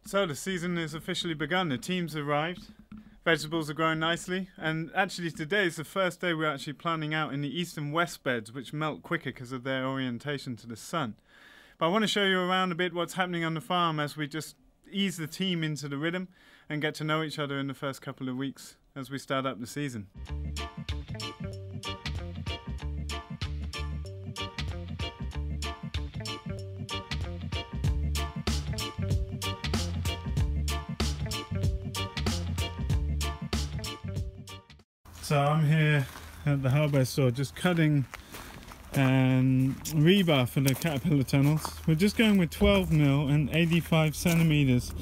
So the season has officially begun. The team's arrived. Vegetables are growing nicely, and actually today is the first day we're actually planting out in the east and west beds, which melt quicker because of their orientation to the sun. But I want to show you around a bit what's happening on the farm as we just ease the team into the rhythm and get to know each other in the first couple of weeks as we start up the season. So I'm here at the hardware store just cutting rebar for the caterpillar tunnels. We're just going with 12mm and 85 centimeters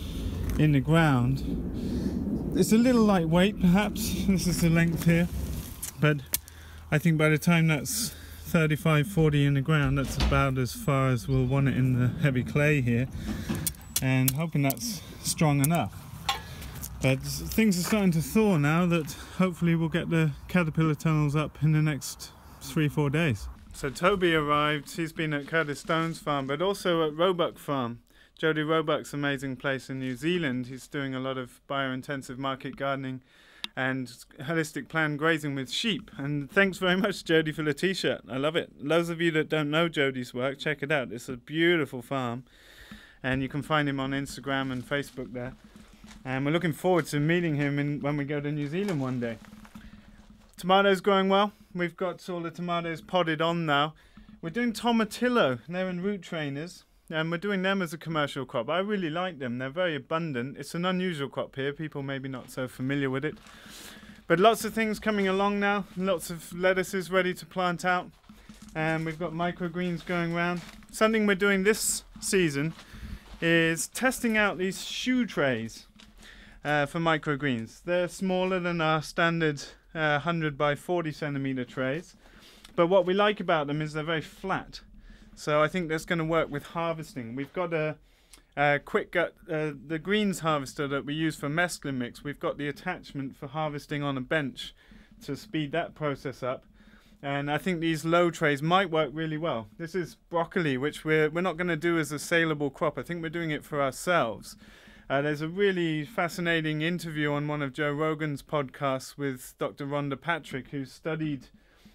in the ground. It's a little lightweight perhaps, this is the length here, but I think by the time that's 35-40 in the ground, that's about as far as we'll want it in the heavy clay here, and hoping that's strong enough. But things are starting to thaw now that hopefully we'll get the caterpillar tunnels up in the next 3-4 days. So Toby arrived, he's been at Curtis Stone's farm, but also at Roebuck Farm. Jody Roebuck's amazing place in New Zealand. He's doing a lot of bio-intensive market gardening and holistic planned grazing with sheep. And thanks very much, Jody, for the t-shirt. I love it. Those of you that don't know Jody's work, check it out. It's a beautiful farm, and you can find him on Instagram and Facebook there. And we're looking forward to meeting him when we go to New Zealand one day. Tomatoes growing well. We've got all the tomatoes podded on now. We're doing tomatillo. They're in root trainers, and we're doing them as a commercial crop. I really like them. They're very abundant. It's an unusual crop here. People maybe not so familiar with it. But lots of things coming along now. Lots of lettuces ready to plant out. And we've got microgreens going around. Something we're doing this season is testing out these shoe trays. For microgreens. They're smaller than our standard 100 by 40 centimeter trays, but what we like about them is they're very flat, so I think that's going to work with harvesting. We've got a quick gut, the greens harvester that we use for mesclun mix. We've got the attachment for harvesting on a bench to speed that process up, and I think these low trays might work really well. This is broccoli, which we're not going to do as a saleable crop. I think we're doing it for ourselves. There's a really fascinating interview on one of Joe Rogan's podcasts with Dr. Rhonda Patrick, who studied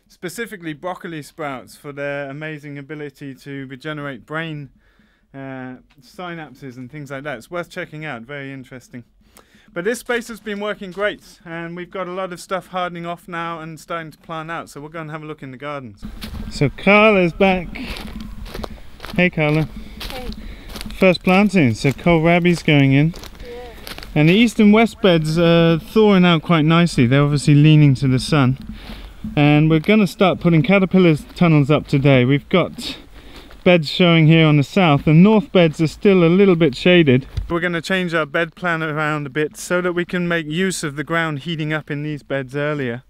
specifically broccoli sprouts for their amazing ability to regenerate brain synapses and things like that. It's worth checking out, very interesting. But this space has been working great, and we've got a lot of stuff hardening off now and starting to plant out, so we'll go and have a look in the gardens. So Carla's back. Hey Carla. Hey. First planting, so kohlrabi's going in. Yeah. And the east and west beds are thawing out quite nicely. They're obviously leaning to the sun. And we're going to start putting caterpillar tunnels up today. We've got beds showing here on the south. The north beds are still a little bit shaded. We're going to change our bed plan around a bit so that we can make use of the ground heating up in these beds earlier.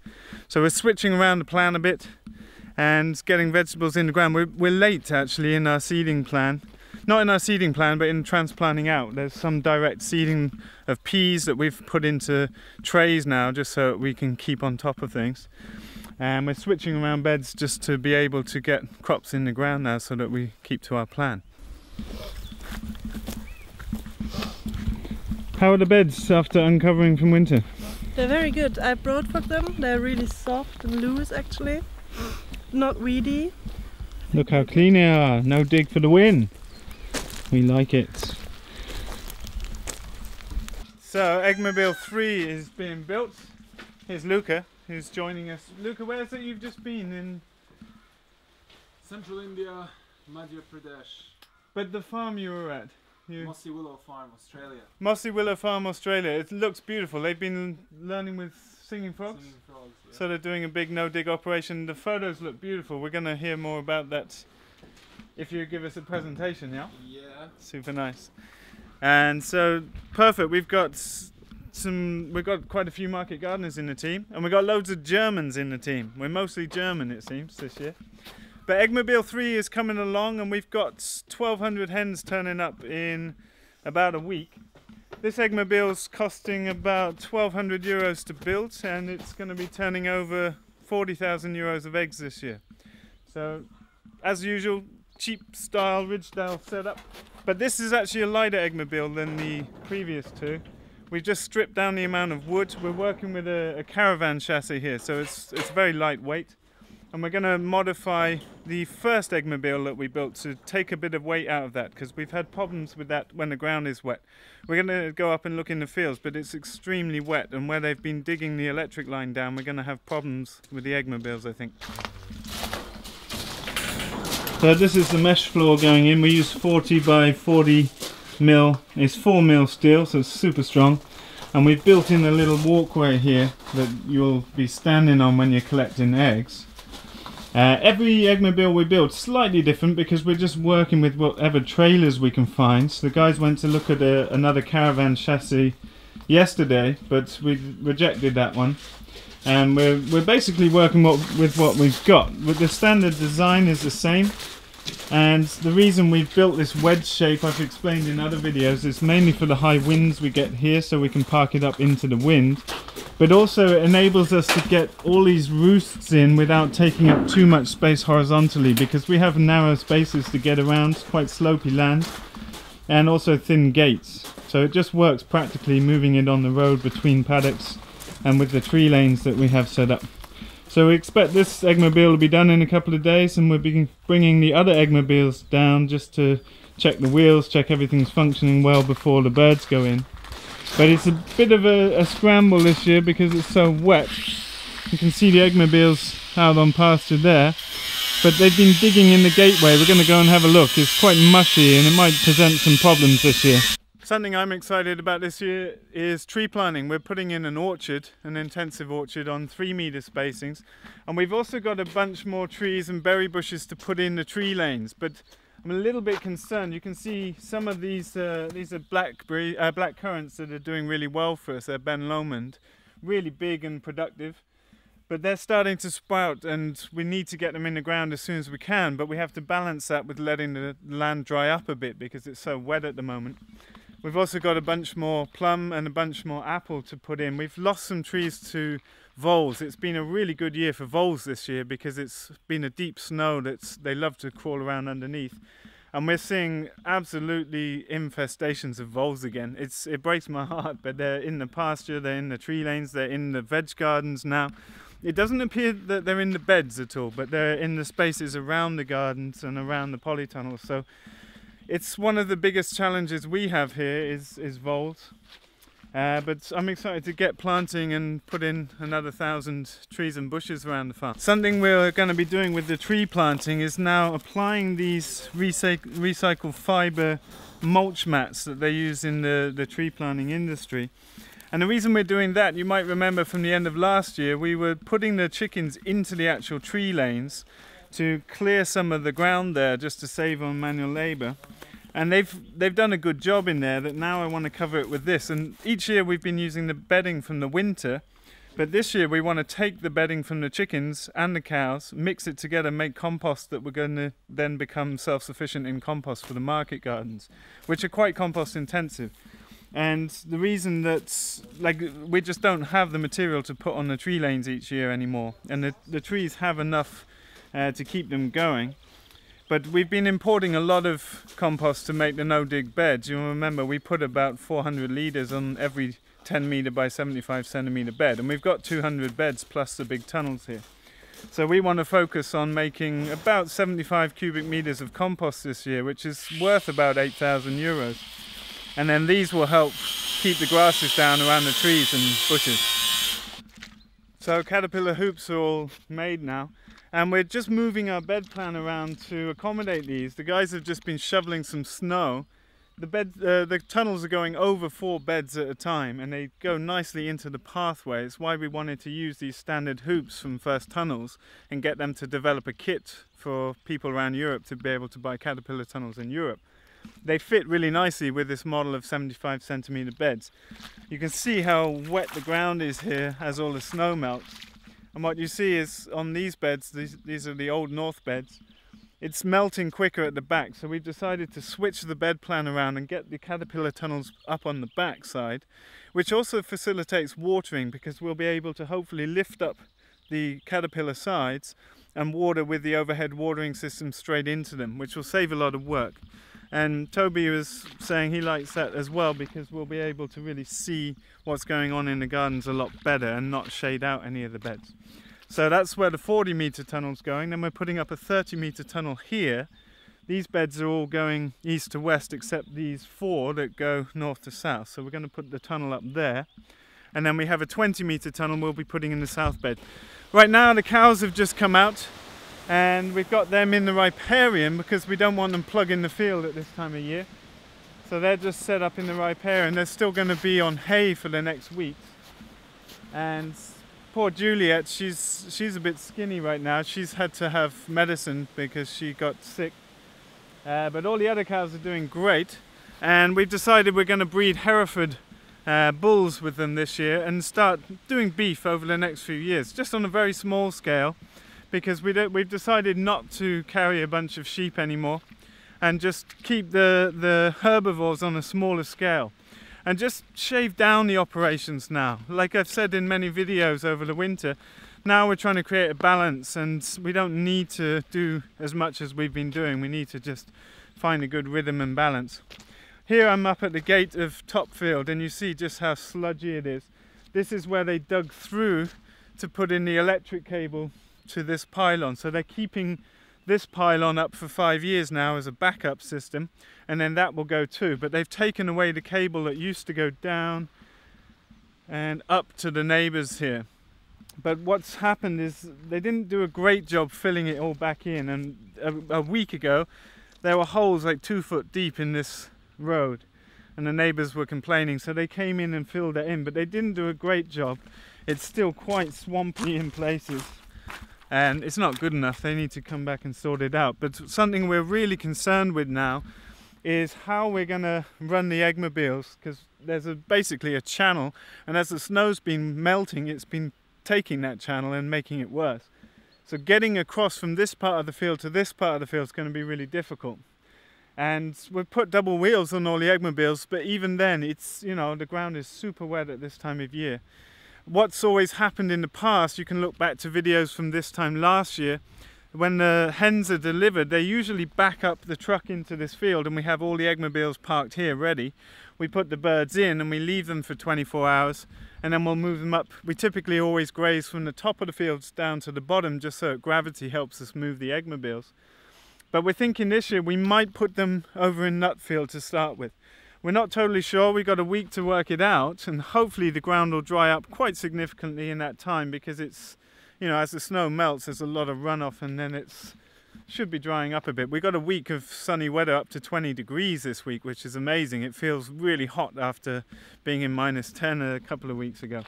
So we're switching around the plan a bit and getting vegetables in the ground. We're late actually in our seeding plan. Not in our seeding plan, but in transplanting out. There's some direct seeding of peas that we've put into trays now, just so we can keep on top of things. And we're switching around beds just to be able to get crops in the ground now, so that we keep to our plan. How are the beds after uncovering from winter? They're very good. I brought for them. They're really soft and loose actually. Not weedy. Look how clean they are. No dig for the win. We like it. So Eggmobile 3 is being built. Here's Luca, who's joining us. Luca, where is it you've just been in? Central India, Madhya Pradesh. But the farm you were at? Mossy Willow Farm, Australia. Mossy Willow Farm, Australia. It looks beautiful. They've been learning with singing frogs? Singing frogs, yeah. So they're doing a big no-dig operation. The photos look beautiful. We're going to hear more about that if you give us a presentation, yeah? Yeah. Super nice. And so, perfect. We've got quite a few market gardeners in the team, and we've got loads of Germans in the team. We're mostly German, it seems, this year. But Eggmobile 3 is coming along, and we've got 1,200 hens turning up in about a week. This Eggmobile's costing about 1,200 euros to build, and it's going to be turning over 40,000 euros of eggs this year. So, as usual, cheap style Ridgedale setup. But this is actually a lighter eggmobile than the previous two. We've just stripped down the amount of wood. We're working with a caravan chassis here, so it's very lightweight. And we're going to modify the first eggmobile that we built to take a bit of weight out of that, because we've had problems with that when the ground is wet. We're going to go up and look in the fields, but it's extremely wet, and where they've been digging the electric line down, we're going to have problems with the eggmobiles, I think. So this is the mesh floor going in. We use 40 by 40 mil. It's 4 mil steel, so it's super strong. And we've built in a little walkway here that you'll be standing on when you're collecting eggs. Every eggmobile we build slightly different because we're just working with whatever trailers we can find. So the guys went to look at another caravan chassis yesterday, but we rejected that one. And we're basically working with what we've got. With the standard design is the same. And the reason we've built this wedge shape, I've explained in other videos, is mainly for the high winds we get here, so we can park it up into the wind. But also it enables us to get all these roosts in without taking up too much space horizontally, because we have narrow spaces to get around, quite slopey land, and also thin gates. So it just works practically moving it on the road between paddocks and with the tree lanes that we have set up. So we expect this eggmobile to be done in a couple of days, and we'll be bringing the other eggmobiles down just to check the wheels, check everything's functioning well before the birds go in. But it's a bit of a scramble this year because it's so wet. You can see the eggmobiles out on pasture there, but they've been digging in the gateway. We're going to go and have a look. It's quite mushy and it might present some problems this year. Something I'm excited about this year is tree planting. We're putting in an orchard, an intensive orchard on 3 meter spacings, and we've also got a bunch more trees and berry bushes to put in the tree lanes. But I'm a little bit concerned. You can see some of these are black currants that are doing really well for us. They're Ben Lomond, really big and productive, but they're starting to sprout, and we need to get them in the ground as soon as we can. But we have to balance that with letting the land dry up a bit because it's so wet at the moment. We've also got a bunch more plum and a bunch more apple to put in. We've lost some trees to voles. It's been a really good year for voles this year because it's been a deep snow they love to crawl around underneath. And we're seeing absolutely infestations of voles again. It breaks my heart, but they're in the pasture, they're in the tree lanes, they're in the veg gardens now. It doesn't appear that they're in the beds at all, but they're in the spaces around the gardens and around the polytunnels. So it's one of the biggest challenges we have here is voles. But I'm excited to get planting and put in another 1,000 trees and bushes around the farm. Something we're going to be doing with the tree planting is now applying these recycled fiber mulch mats that they use in the tree planting industry. And the reason we're doing that, you might remember from the end of last year, we were putting the chickens into the actual tree lanes to clear some of the ground there just to save on manual labor. And they've done a good job in there, that now I want to cover it with this. And each year we've been using the bedding from the winter, but this year we want to take the bedding from the chickens and the cows, mix it together, make compost that we're going to then become self-sufficient in compost for the market gardens, which are quite compost intensive. And the reason that we just don't have the material to put on the tree lanes each year anymore, and the trees have enough to keep them going. But we've been importing a lot of compost to make the no-dig beds. You'll remember we put about 400 litres on every 10 metre by 75 centimetre bed, and we've got 200 beds plus the big tunnels here. So we want to focus on making about 75 cubic metres of compost this year, which is worth about 8,000 euros. And then these will help keep the grasses down around the trees and bushes. So Caterpillar hoops are all made now. And we're just moving our bed plan around to accommodate these. The guys have just been shoveling some snow. The tunnels are going over 4 beds at a time, and they go nicely into the pathway. It's why we wanted to use these standard hoops from First Tunnels and get them to develop a kit for people around Europe to be able to buy Caterpillar tunnels in Europe. They fit really nicely with this model of 75 centimetre beds. You can see how wet the ground is here as all the snow melts. And what you see is on these beds, these are the old north beds, it's melting quicker at the back. So we've decided to switch the bed plan around and get the Caterpillar tunnels up on the back side, which also facilitates watering, because we'll be able to hopefully lift up the Caterpillar sides and water with the overhead watering system straight into them, which will save a lot of work. And Toby was saying he likes that as well, because we'll be able to really see what's going on in the gardens a lot better and not shade out any of the beds. So that's where the 40-meter tunnel's going. Then we're putting up a 30-meter tunnel here. These beds are all going east to west except these 4 that go north to south. So we're going to put the tunnel up there. And then we have a 20-meter tunnel we'll be putting in the south bed. Right now the cows have just come out, and we've got them in the riparian because we don't want them plugging the field at this time of year. So they're just set up in the riparian. They're still going to be on hay for the next week. And poor Juliet, she's a bit skinny right now. She's had to have medicine because she got sick. But all the other cows are doing great. And we've decided we're going to breed Hereford bulls with them this year and start doing beef over the next few years, just on a very small scale, because we've decided not to carry a bunch of sheep anymore and just keep the herbivores on a smaller scale and just shave down the operations now. Like I've said in many videos over the winter, now we're trying to create a balance, and we don't need to do as much as we've been doing. We need to just find a good rhythm and balance. Here I'm up at the gate of Topfield, and you see just how sludgy it is. This is where they dug through to put in the electric cable to this pylon. So they're keeping this pylon up for 5 years now as a backup system, and then that will go too. But they've taken away the cable that used to go down and up to the neighbours here. But what's happened is they didn't do a great job filling it all back in, and a week ago there were holes like 2 foot deep in this road, and the neighbours were complaining, so they came in and filled it in, but they didn't do a great job. It's still quite swampy in places, and it's not good enough. They need to come back and sort it out. But something we're really concerned with now is how we're going to run the eggmobiles, because there's basically a channel, and as the snow's been melting, it's been taking that channel and making it worse. So getting across from this part of the field to this part of the field is going to be really difficult. And we've put double wheels on all the eggmobiles, but even then, it's, you know, the ground is super wet at this time of year. What's always happened in the past, you can look back to videos from this time last year, when the hens are delivered, they usually back up the truck into this field, and we have all the eggmobiles parked here ready. We put the birds in and we leave them for 24 hours, and then we'll move them up. We typically always graze from the top of the fields down to the bottom, just so gravity helps us move the eggmobiles. But we're thinking this year we might put them over in Nutfield to start with. We're not totally sure. We've got a week to work it out, and hopefully the ground will dry up quite significantly in that time, because it's, you know, as the snow melts, there's a lot of runoff, and then it's should be drying up a bit. We've got a week of sunny weather up to 20 degrees this week, which is amazing. It feels really hot after being in -10 a couple of weeks ago.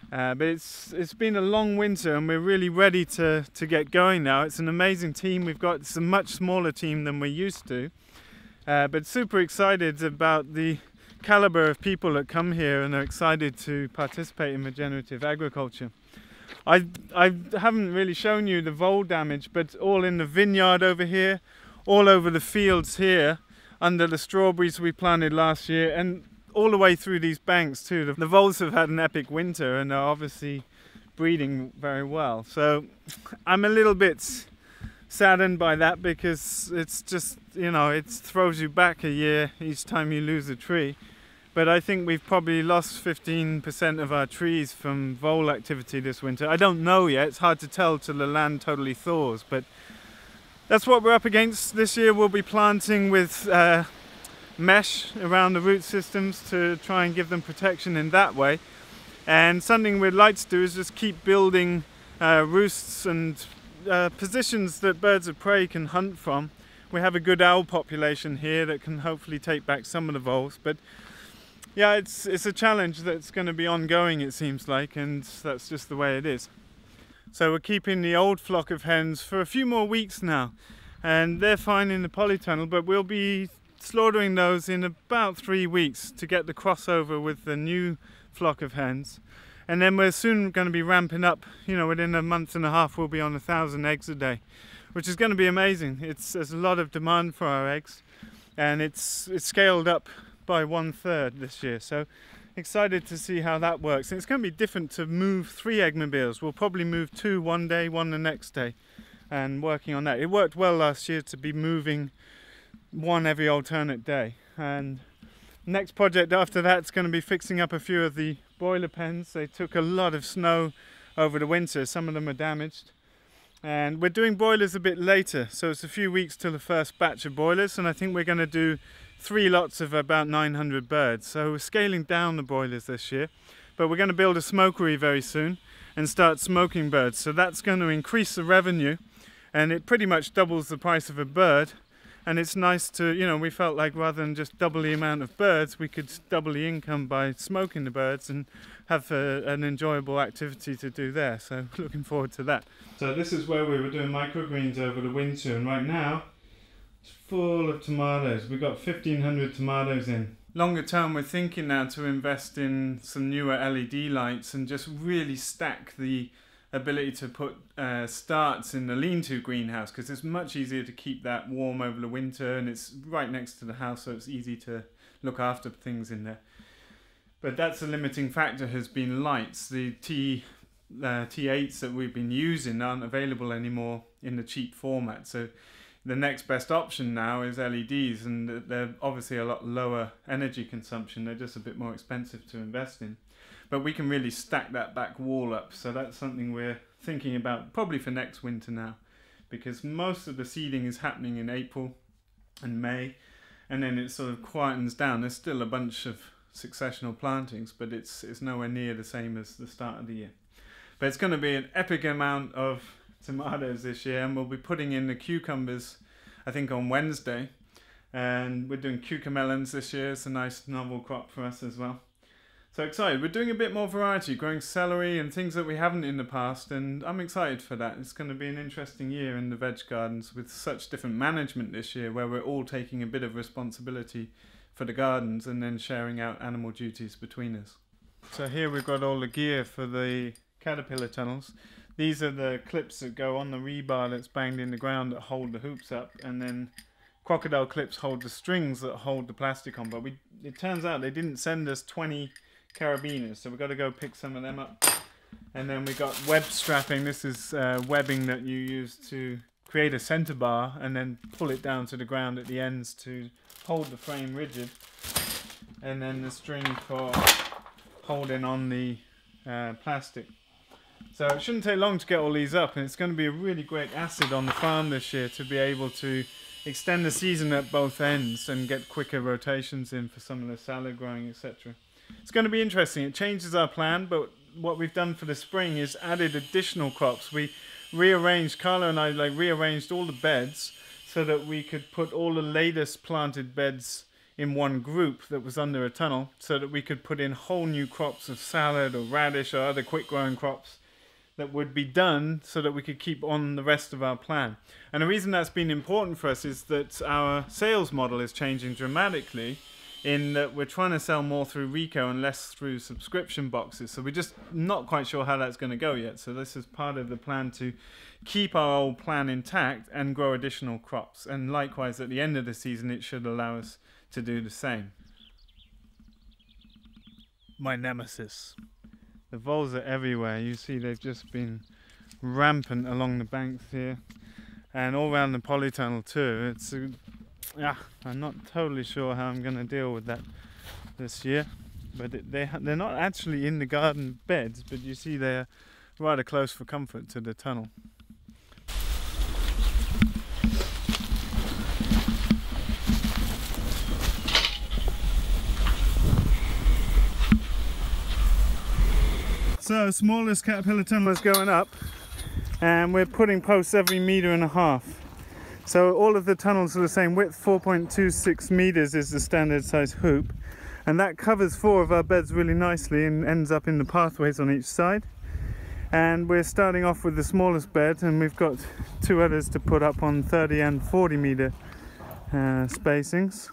But it's been a long winter, and we're really ready to get going now. It's an amazing team we've got. It's a much smaller team than we're used to, but super excited about the caliber of people that come here and are excited to participate in regenerative agriculture. I haven't really shown you the vole damage, but all in the vineyard over here, all over the fields here, under the strawberries we planted last year, and all the way through these banks too. The voles have had an epic winter and are obviously breeding very well. So I'm a little bit saddened by that, because it's just, you know, it throws you back a year each time you lose a tree. But I think we've probably lost 15% of our trees from vole activity this winter. I don't know yet, it's hard to tell till the land totally thaws, but that's what we're up against. This year we'll be planting with mesh around the root systems to try and give them protection in that way. And something we'd like to do is just keep building roosts and positions that birds of prey can hunt from. We have a good owl population here that can hopefully take back some of the voles, but yeah, it's a challenge that's going to be ongoing, it seems like, and that's just the way it is. So we're keeping the old flock of hens for a few more weeks now, and they're fine in the polytunnel, but we'll be slaughtering those in about 3 weeks to get the crossover with the new flock of hens. And then we're soon going to be ramping up, you know, within a month and a half we'll be on 1,000 eggs a day, which is going to be amazing. There's a lot of demand for our eggs, and it's scaled up by 1/3 this year, so excited to see how that works. And it's going to be different to move 3 eggmobiles. We'll probably move 2 one day, 1 the next day, and working on that. It worked well last year to be moving one every alternate day. And next project after that's going to be fixing up a few of the boiler pens. They took a lot of snow over the winter, some of them are damaged. And we're doing boilers a bit later, so it's a few weeks till the first batch of boilers, and I think we're going to do 3 lots of about 900 birds. So we're scaling down the boilers this year, but we're going to build a smokery very soon and start smoking birds. So that's going to increase the revenue, and it pretty much doubles the price of a bird. And it's nice to, you know, we felt like rather than just double the amount of birds, we could double the income by smoking the birds and have an enjoyable activity to do there. So looking forward to that. So this is where we were doing microgreens over the winter, and right now it's full of tomatoes. We've got 1,500 tomatoes in. Longer term, we're thinking now to invest in some newer LED lights and just really stack the ability to put starts in the lean-to greenhouse, because it's much easier to keep that warm over the winter, and it's right next to the house, so it's easy to look after things in there. But that's a limiting factor, has been lights. The T8s that we've been using aren't available anymore in the cheap format, so the next best option now is LEDs, and they're obviously a lot lower energy consumption. They're just a bit more expensive to invest in. But we can really stack that back wall up, so that's something we're thinking about probably for next winter now, because most of the seeding is happening in April and May, and then it sort of quietens down. There's still a bunch of successional plantings, but it's nowhere near the same as the start of the year. But it's going to be an epic amount of tomatoes this year, and we'll be putting in the cucumbers, I think, on Wednesday, and we're doing cucamelons this year. It's a nice novel crop for us as well. So excited. We're doing a bit more variety, growing celery and things that we haven't in the past, and I'm excited for that. It's going to be an interesting year in the veg gardens with such different management this year, where we're all taking a bit of responsibility for the gardens and then sharing out animal duties between us. So here we've got all the gear for the Caterpillar tunnels. These are the clips that go on the rebar that's banged in the ground that hold the hoops up, and then crocodile clips hold the strings that hold the plastic on. But it turns out they didn't send us 20 carabiners, so we've got to go pick some of them up. And then we got web strapping. This is webbing that you use to create a center bar and then pull it down to the ground at the ends to hold the frame rigid, and then the string for holding on the plastic. So it shouldn't take long to get all these up, and it's going to be a really great asset on the farm this year to be able to extend the season at both ends and get quicker rotations in for some of the salad growing, etc. It's going to be interesting. It changes our plan, but what we've done for the spring is added additional crops. We rearranged, Carla and I rearranged all the beds so that we could put all the latest planted beds in one group that was under a tunnel, so that we could put in whole new crops of salad or radish or other quick growing crops that would be done so that we could keep on the rest of our plan. And the reason that's been important for us is that our sales model is changing dramatically, in that we're trying to sell more through Rico and less through subscription boxes. So we're just not quite sure how that's going to go yet. So this is part of the plan to keep our old plan intact and grow additional crops. And likewise, at the end of the season, it should allow us to do the same. My nemesis. The voles are everywhere. You see they've just been rampant along the banks here and all around the polytunnel too. It's I'm not totally sure how I'm going to deal with that this year, but they're not actually in the garden beds, but you see they're rather close for comfort to the tunnel. So smallest Caterpillar tunnel is going up, and we're putting posts every 1.5 meters. So all of the tunnels are the same width. 4.26 meters is the standard size hoop, and that covers 4 of our beds really nicely and ends up in the pathways on each side. And we're starting off with the smallest bed, and we've got 2 others to put up on 30 and 40 meter spacings.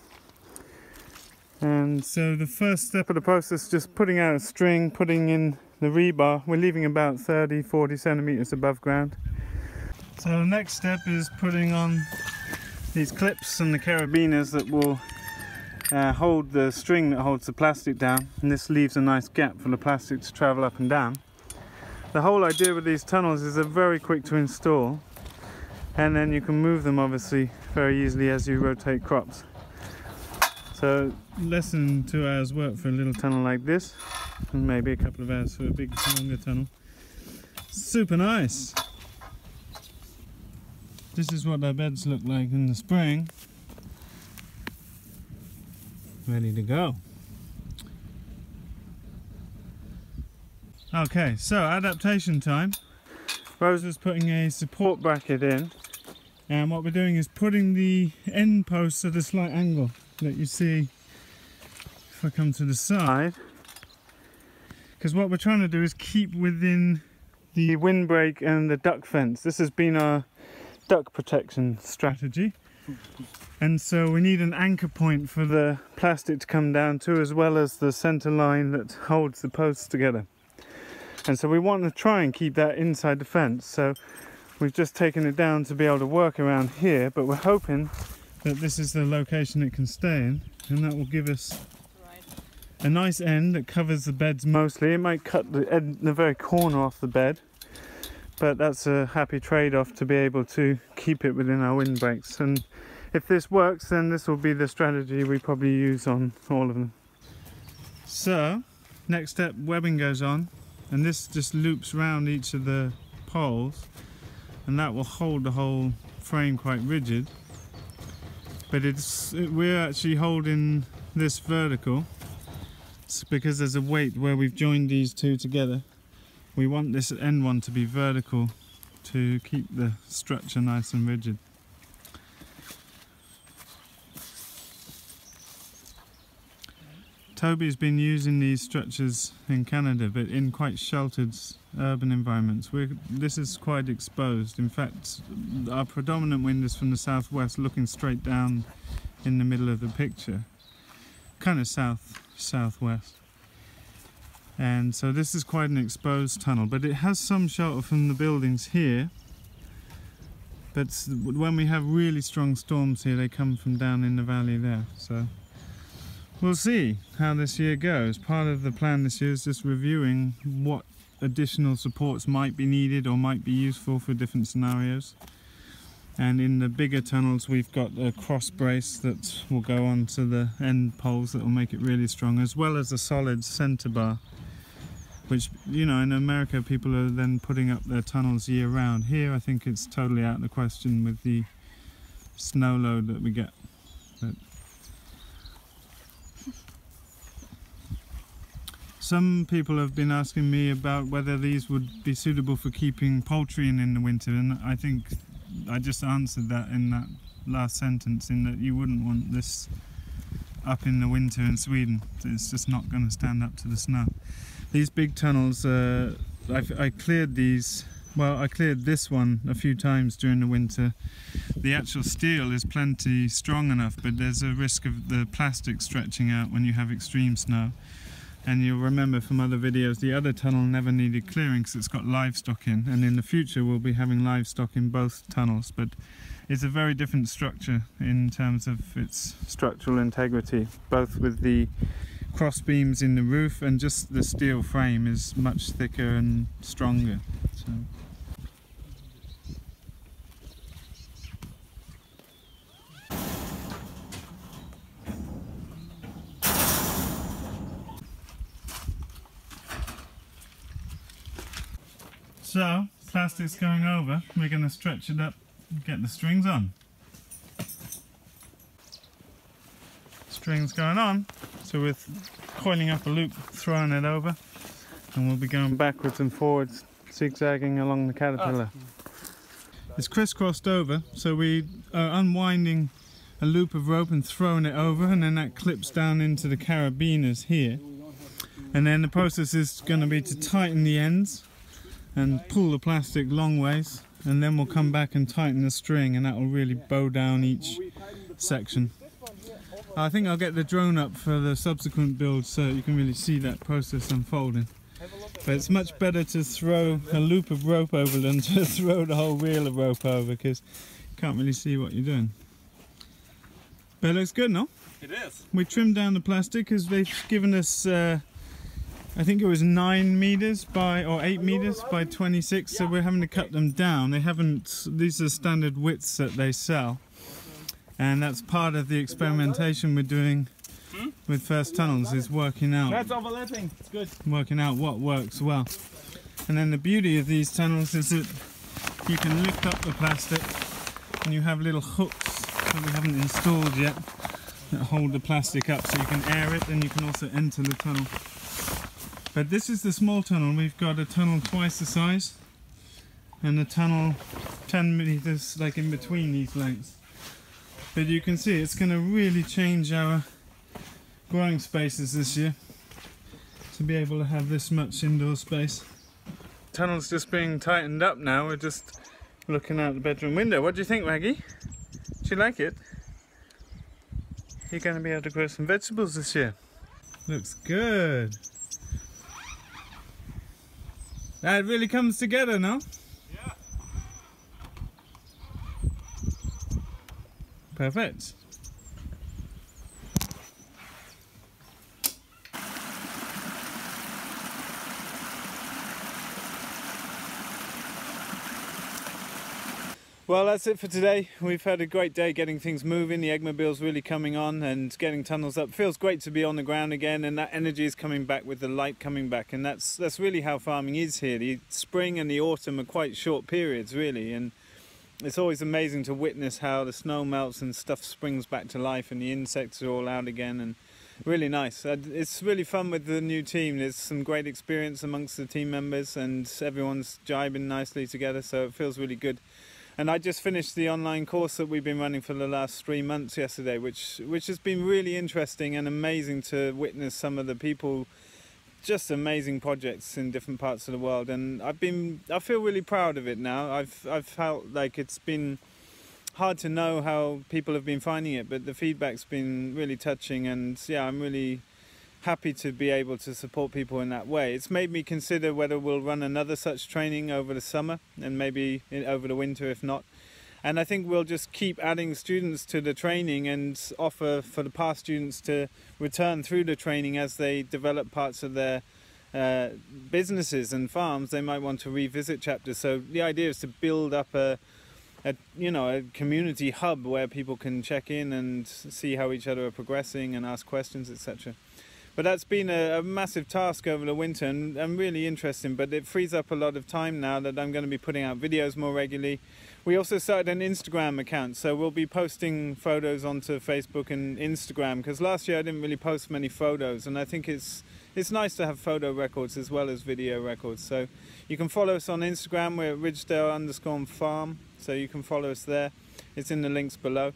And so the first step of the process is just putting out a string, putting in the rebar. We're leaving about 30-40 centimeters above ground. So the next step is putting on these clips and the carabiners that will hold the string that holds the plastic down, and this leaves a nice gap for the plastic to travel up and down. The whole idea with these tunnels is they're very quick to install, and then you can move them obviously very easily as you rotate crops. So less than 2 hours work for a little tunnel like this, and maybe a couple of hours for a big longer tunnel. Super nice. This is what our beds look like in the spring. Ready to go. Okay, so adaptation time. Rose was putting a support bracket in, and what we're doing is putting the end posts at a slight angle that you see if I come to the side, because what we're trying to do is keep within the windbreak and the duck fence. This has been our duck protection strategy, and so we need an anchor point for the plastic to come down to, as well as the center line that holds the posts together. And so we want to try and keep that inside the fence, so we've just taken it down to be able to work around here, but we're hoping that this is the location it can stay in, and that will give us a nice end that covers the beds mostly. It might cut the end, the very corner off the bed, but that's a happy trade-off to be able to keep it within our windbreaks. And if this works, then this will be the strategy we probably use on all of them. So next step, webbing goes on, and this just loops around each of the poles, and that will hold the whole frame quite rigid. But we're actually holding this vertical. It's because there's a weight where we've joined these two together. We want this end one to be vertical to keep the structure nice and rigid. Toby's been using these structures in Canada, but in quite sheltered urban environments. This is quite exposed. In fact, our predominant wind is from the southwest, looking straight down in the middle of the picture, kind of southwest. And so this is quite an exposed tunnel, but it has some shelter from the buildings here. But when we have really strong storms here, they come from down in the valley there. So we'll see how this year goes. Part of the plan this year is just reviewing what additional supports might be needed or might be useful for different scenarios. And in the bigger tunnels, we've got a cross brace that will go on to the end poles that will make it really strong, as well as a solid center bar, which, you know, in America people are then putting up their tunnels year round. Here I think it's totally out of the question with the snow load that we get. But some people have been asking me about whether these would be suitable for keeping poultry in the winter, and I think I just answered that in that last sentence, in that you wouldn't want this up in the winter in Sweden. It's just not going to stand up to the snow. These big tunnels, I cleared these, well, I cleared this one a few times during the winter. The actual steel is plenty strong enough, but there's a risk of the plastic stretching out when you have extreme snow. And you'll remember from other videos, the other tunnel never needed clearing because it's got livestock in, and in the future we'll be having livestock in both tunnels, but it's a very different structure in terms of its structural integrity, both with the cross beams in the roof and just the steel frame is much thicker and stronger. So. So, plastic's going over, we're going to stretch it up and get the strings on. Strings going on, so we're coiling up a loop, throwing it over, and we'll be going backwards and forwards, zigzagging along the Caterpillar. It's crisscrossed over, so we are unwinding a loop of rope and throwing it over, and then that clips down into the carabiners here. And then the process is going to be to tighten the ends and pull the plastic long ways, and then we'll come back and tighten the string, and that will really bow down each section. I think I'll get the drone up for the subsequent build so you can really see that process unfolding. But it's much better to throw a loop of rope over than to throw the whole reel of rope over, because you can't really see what you're doing. But it looks good, no? It is. We trimmed down the plastic because they've given us I think it was 9 meters by, or 8 meters by 26, so we're having to cut them down. They haven't, these are standard widths that they sell, and that's part of the experimentation we're doing with First Tunnels, is working out. That's overlapping, it's good. Working out what works well. And then the beauty of these tunnels is that you can lift up the plastic and you have little hooks that we haven't installed yet that hold the plastic up, so you can air it and you can also enter the tunnel. But this is the small tunnel. We've got a tunnel twice the size and a tunnel 10 meters like in between these lengths. But you can see it's going to really change our growing spaces this year to be able to have this much indoor space. Tunnel's just being tightened up now. We're just looking out the bedroom window. What do you think, Maggie? Do you like it? You're going to be able to grow some vegetables this year. Looks good. That really comes together, no? Yeah. Perfect. Well, that's it for today. We've had a great day getting things moving. The eggmobile's really coming on and getting tunnels up. Feels great to be on the ground again, and that energy is coming back with the light coming back, and that's really how farming is here. The spring and the autumn are quite short periods, really, and it's always amazing to witness how the snow melts and stuff springs back to life and the insects are all out again, and really nice. It's really fun with the new team. There's some great experience amongst the team members and everyone's jibing nicely together, so it feels really good. And I just finished the online course that we've been running for the last 3 months yesterday, which has been really interesting and amazing to witness some of the people, just amazing projects in different parts of the world. And I feel really proud of it now. I've felt like it's been hard to know how people have been finding it, but the feedback's been really touching, and yeah, I'm really happy to be able to support people in that way. It's made me consider whether we'll run another such training over the summer and maybe over the winter if not. And I think we'll just keep adding students to the training and offer for the past students to return through the training as they develop parts of their businesses and farms. They might want to revisit chapters. So the idea is to build up a community hub where people can check in and see how each other are progressing and ask questions, etc. But that's been a massive task over the winter and really interesting, but it frees up a lot of time now that I'm going to be putting out videos more regularly. We also started an Instagram account, so we'll be posting photos onto Facebook and Instagram, because last year I didn't really post many photos, and I think it's nice to have photo records as well as video records. So you can follow us on Instagram. We're at Ridgedale_farm, so you can follow us there. It's in the links below.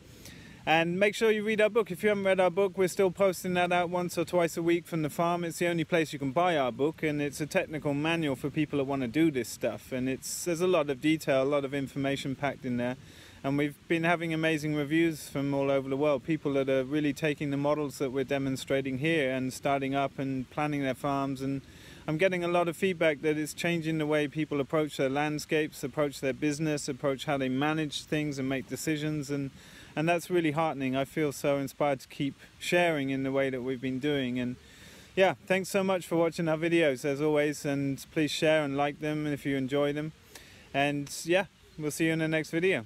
And make sure you read our book. If you haven't read our book, we're still posting that out once or twice a week from the farm. It's the only place you can buy our book, and it's a technical manual for people that want to do this stuff. And there's a lot of detail, a lot of information packed in there. And we've been having amazing reviews from all over the world. People that are really taking the models that we're demonstrating here and starting up and planning their farms. And I'm getting a lot of feedback that it's changing the way people approach their landscapes, approach their business, approach how they manage things and make decisions. And that's really heartening. I feel so inspired to keep sharing in the way that we've been doing. And yeah, thanks so much for watching our videos as always, and please share and like them if you enjoy them. And yeah, we'll see you in the next video.